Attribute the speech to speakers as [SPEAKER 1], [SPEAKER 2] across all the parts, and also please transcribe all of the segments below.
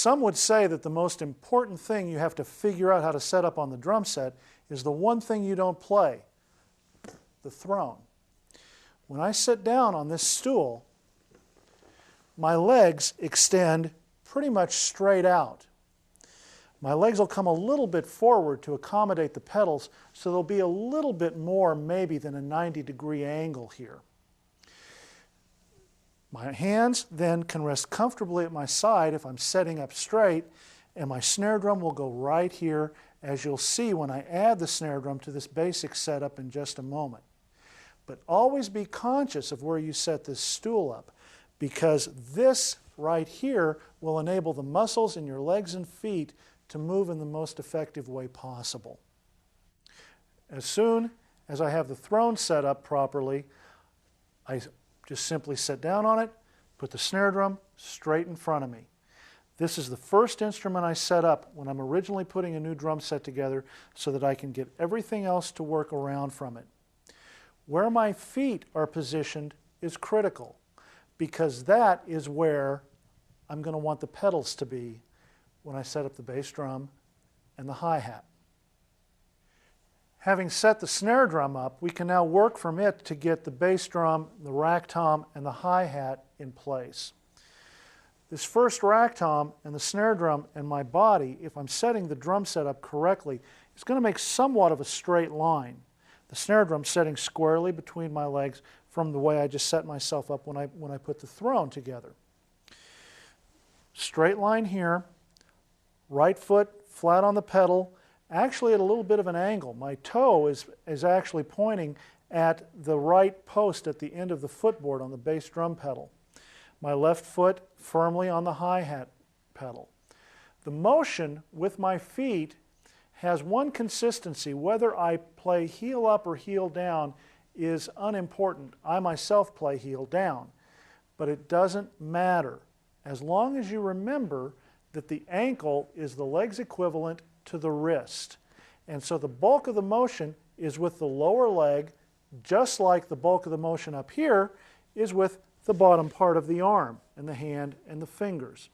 [SPEAKER 1] Some would say that the most important thing you have to figure out how to set up on the drum set is the one thing you don't play, the throne. When I sit down on this stool, my legs extend pretty much straight out. My legs will come a little bit forward to accommodate the pedals, so there'll be a little bit more maybe than a 90-degree angle here. My hands then can rest comfortably at my side if I'm setting up straight, and my snare drum will go right here, as you'll see when I add the snare drum to this basic setup in just a moment. But always be conscious of where you set this stool up, because this right here will enable the muscles in your legs and feet to move in the most effective way possible. As soon as I have the throne set up properly, I just simply sit down on it, put the snare drum straight in front of me. This is the first instrument I set up when I'm originally putting a new drum set together so that I can get everything else to work around from it. Where my feet are positioned is critical, because that is where I'm going to want the pedals to be when I set up the bass drum and the hi-hat. Having set the snare drum up, we can now work from it to get the bass drum, the rack tom, and the hi-hat in place. This first rack tom and the snare drum and my body, if I'm setting the drum set up correctly, is going to make somewhat of a straight line. The snare drum setting squarely between my legs from the way I just set myself up when I put the throne together. Straight line here, right foot flat on the pedal, actually at a little bit of an angle. My toe is actually pointing at the right post at the end of the footboard on the bass drum pedal. My left foot firmly on the hi-hat pedal. The motion with my feet has one consistency. Whether I play heel up or heel down is unimportant. I myself play heel down, but it doesn't matter as long as you remember that the ankle is the leg's equivalent to the wrist. And so the bulk of the motion is with the lower leg, just like the bulk of the motion up here is with the bottom part of the arm and the hand and the fingers.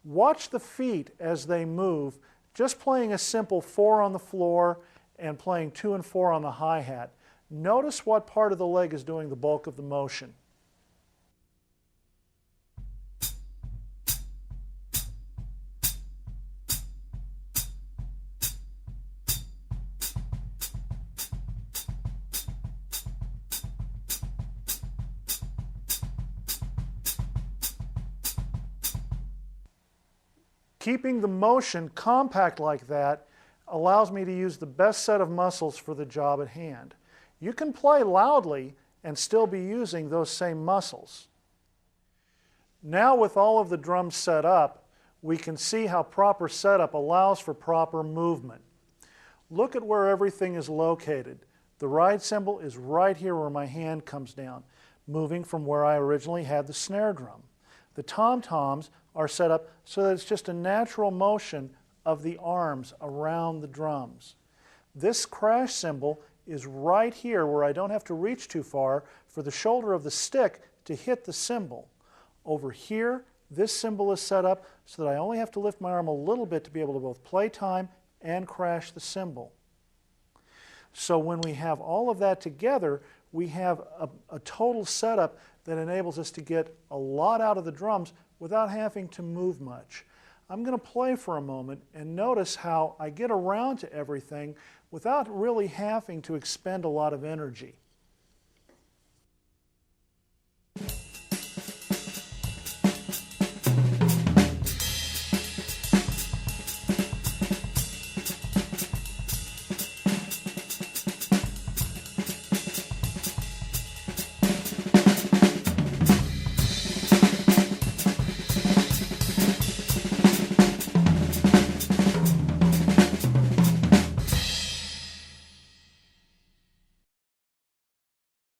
[SPEAKER 1] Watch the feet as they move, just playing a simple 4 on the floor and playing 2 and 4 on the hi-hat. Notice what part of the leg is doing the bulk of the motion. Keeping the motion compact like that allows me to use the best set of muscles for the job at hand. You can play loudly and still be using those same muscles. Now with all of the drums set up, we can see how proper setup allows for proper movement. Look at where everything is located. The ride cymbal is right here where my hand comes down, moving from where I originally had the snare drum. The tom-toms are set up so that it's just a natural motion of the arms around the drums. This crash cymbal is right here where I don't have to reach too far for the shoulder of the stick to hit the cymbal. Over here, this cymbal is set up so that I only have to lift my arm a little bit to be able to both play time and crash the cymbal. So when we have all of that together, we have a total setup that enables us to get a lot out of the drums without having to move much. I'm going to play for a moment and notice how I get around to everything without really having to expend a lot of energy.